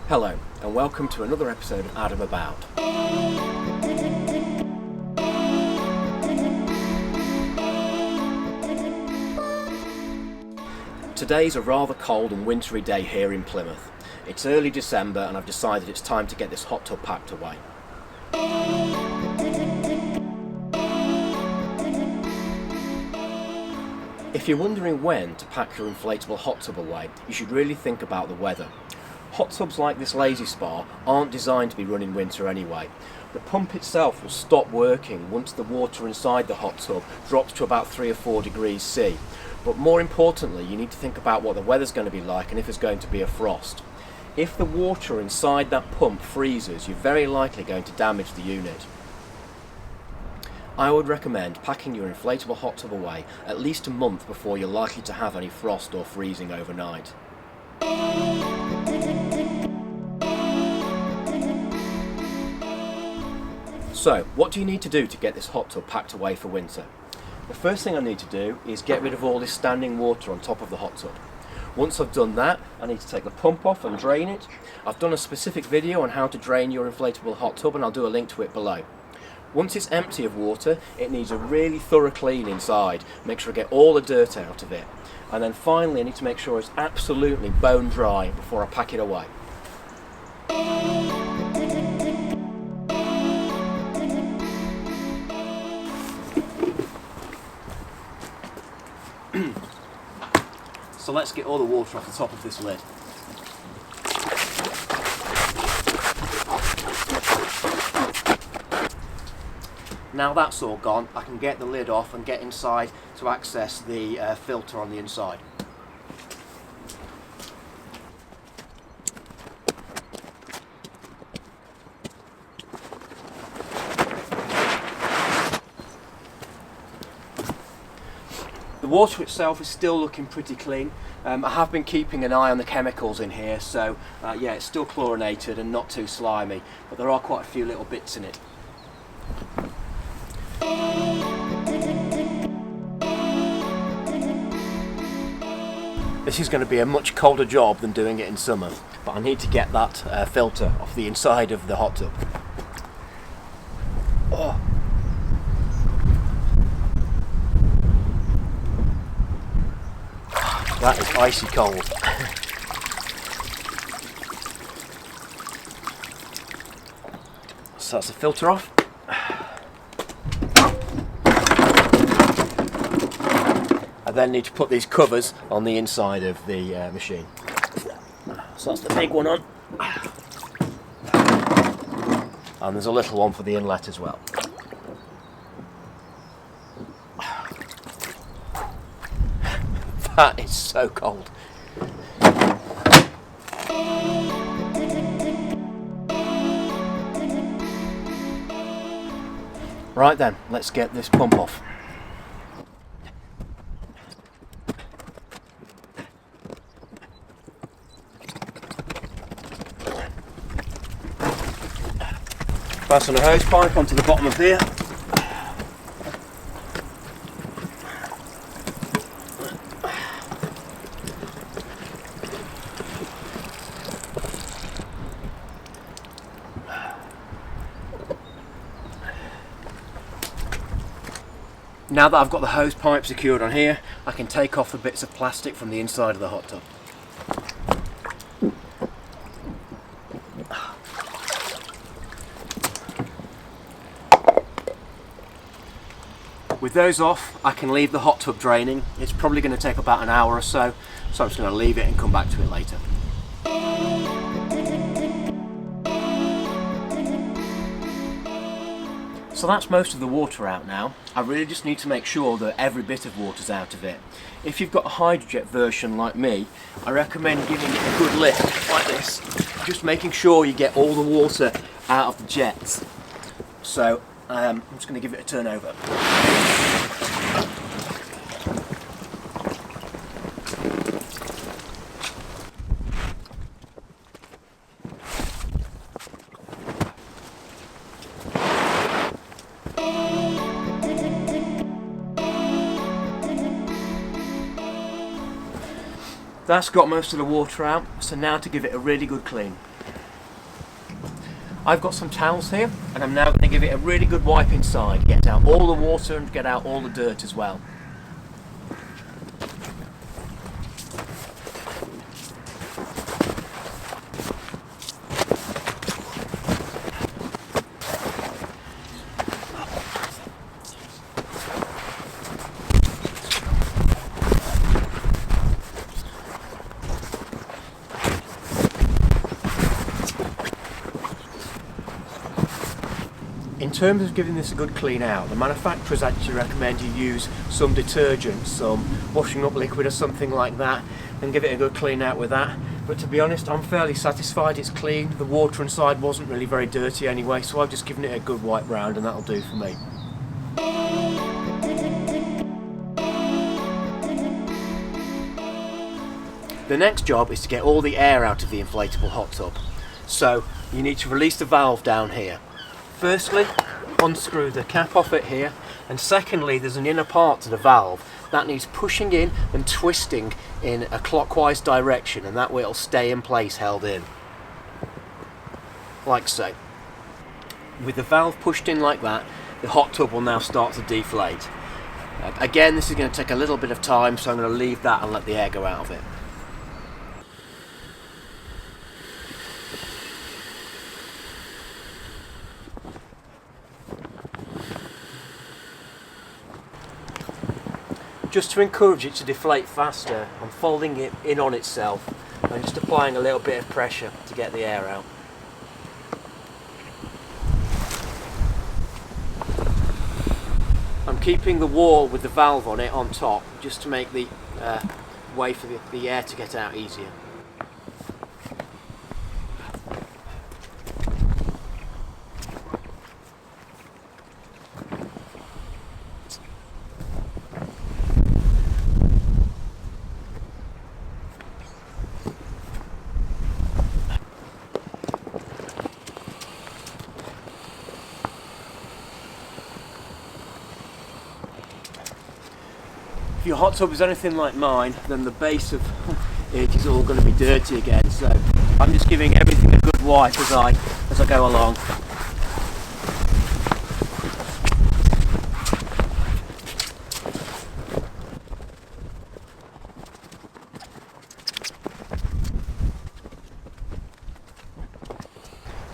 Hello, and welcome to another episode of Adam About. Today's a rather cold and wintry day here in Plymouth. It's early December and I've decided it's time to get this hot tub packed away. If you're wondering when to pack your inflatable hot tub away, you should really think about the weather. Hot tubs like this Lay-Z-Spa aren't designed to be run in winter anyway. The pump itself will stop working once the water inside the hot tub drops to about 3 or 4 degrees C. But more importantly, you need to think about what the weather's going to be like and if there's going to be a frost. If the water inside that pump freezes, you're very likely going to damage the unit. I would recommend packing your inflatable hot tub away at least a month before you're likely to have any frost or freezing overnight. So, what do you need to do to get this hot tub packed away for winter? The first thing I need to do is get rid of all this standing water on top of the hot tub. Once I've done that, I need to take the pump off and drain it. I've done a specific video on how to drain your inflatable hot tub and I'll do a link to it below. Once it's empty of water, it needs a really thorough clean inside. Make sure I get all the dirt out of it. And then finally I need to make sure it's absolutely bone dry before I pack it away. So let's get all the water off the top of this lid. Now that's all gone, I can get the lid off and get inside to access the filter on the inside. The water itself is still looking pretty clean. I have been keeping an eye on the chemicals in here, so yeah, it's still chlorinated and not too slimy, but there are quite a few little bits in it. This is going to be a much colder job than doing it in summer, but I need to get that filter off the inside of the hot tub. Oh. That is icy cold. So that's the filter off. I then need to put these covers on the inside of the machine. So that's the big one on. And there's a little one for the inlet as well. That is so cold. Right then, let's get this pump off. Fasten the hose pipe onto the bottom of here. Now that I've got the hose pipe secured on here, I can take off the bits of plastic from the inside of the hot tub. With those off, I can leave the hot tub draining. It's probably going to take about an hour or so, so I'm just going to leave it and come back to it later. So that's most of the water out now. I really just need to make sure that every bit of water's out of it. If you've got a Hydrojet version like me, I recommend giving it a good lift like this, just making sure you get all the water out of the jets. So I'm just going to give it a turn over. That's got most of the water out, so now to give it a really good clean. I've got some towels here, and I'm now going to give it a really good wipe inside, get out all the water and get out all the dirt as well. In terms of giving this a good clean out, the manufacturers actually recommend you use some detergent, some washing up liquid or something like that, and give it a good clean out with that. But to be honest, I'm fairly satisfied it's clean. The water inside wasn't really very dirty anyway, so I've just given it a good wipe round and that'll do for me. The next job is to get all the air out of the inflatable hot tub. So you need to release the valve down here. Firstly, unscrew the cap off it here, and secondly, there's an inner part to the valve that needs pushing in and twisting in a clockwise direction, and that way it'll stay in place, held in, like so. With the valve pushed in like that, the hot tub will now start to deflate. Again, this is going to take a little bit of time, so I'm going to leave that and let the air go out of it. Just to encourage it to deflate faster, I'm folding it in on itself and just applying a little bit of pressure to get the air out. I'm keeping the wall with the valve on it on top just to make the way for the air to get out easier. If your hot tub is anything like mine, then the base of it is all going to be dirty again, so I'm just giving everything a good wipe as I go along.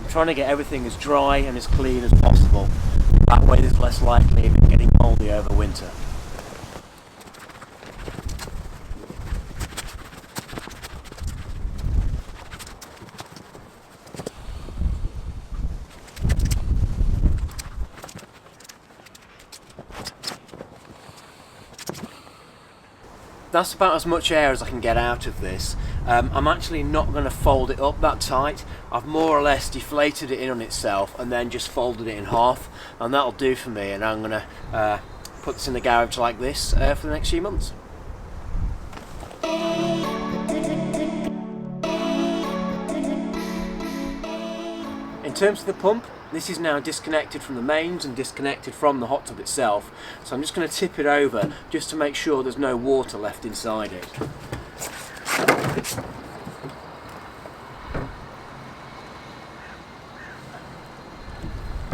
I'm trying to get everything as dry and as clean as possible. That way there's less likely of it getting mouldy over winter. That's about as much air as I can get out of this. I'm actually not going to fold it up that tight. I've more or less deflated it in on itself and then just folded it in half, and that'll do for me, and I'm going to put this in the garage like this for the next few months. In terms of the pump, this is now disconnected from the mains and disconnected from the hot tub itself, so I'm just going to tip it over just to make sure there's no water left inside it.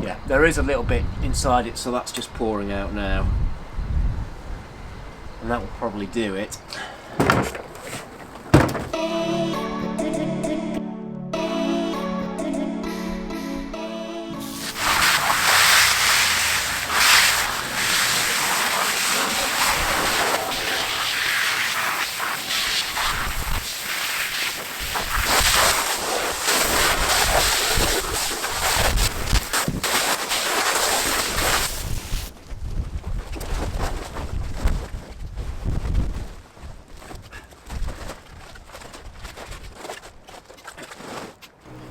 Yeah, there is a little bit inside it, so that's just pouring out now, and that will probably do it.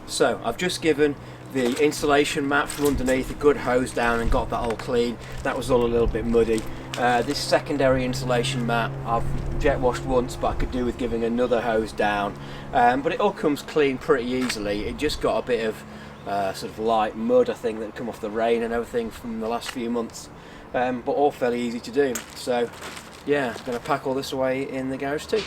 So I've just given the insulation mat from underneath a good hose down and got that all clean. That was all a little bit muddy. This secondary insulation mat I've jet washed once, but I could do with giving another hose down. But it all comes clean pretty easily. It just got a bit of sort of light mud, I think, that had come off the rain and everything from the last few months. But all fairly easy to do. So yeah, I'm going to pack all this away in the garage too.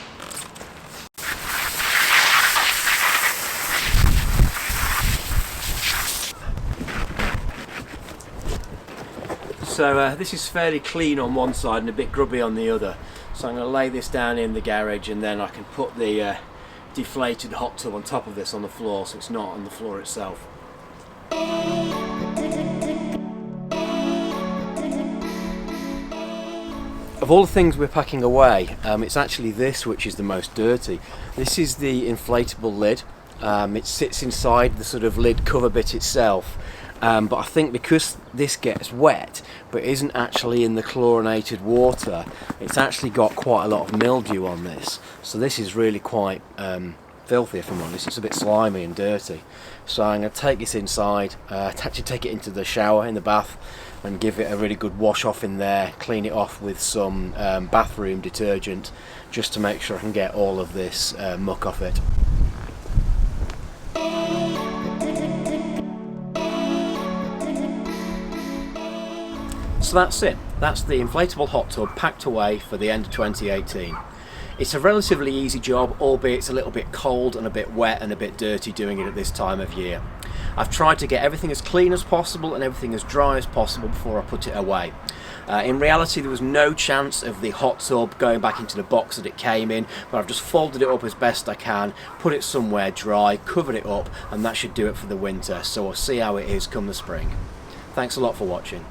So this is fairly clean on one side and a bit grubby on the other. So I'm going to lay this down in the garage, and then I can put the deflated hot tub on top of this on the floor, so it's not on the floor itself. Of all the things we're packing away, it's actually this which is the most dirty. This is the inflatable lid. It sits inside the sort of lid cover bit itself, but I think because this gets wet but isn't actually in the chlorinated water, it's actually got quite a lot of mildew on this. So this is really quite filthy, if I'm honest. It's a bit slimy and dirty. So I'm going to take this inside, actually take it into the shower in the bath and give it a really good wash off in there, clean it off with some bathroom detergent, just to make sure I can get all of this muck off it. So that's it. That's the inflatable hot tub packed away for the end of 2018. It's a relatively easy job, albeit it's a little bit cold and a bit wet and a bit dirty doing it at this time of year. I've tried to get everything as clean as possible and everything as dry as possible before I put it away. In reality, there was no chance of the hot tub going back into the box that it came in, but I've just folded it up as best I can, put it somewhere dry, covered it up, and that should do it for the winter. So we'll see how it is come the spring. Thanks a lot for watching.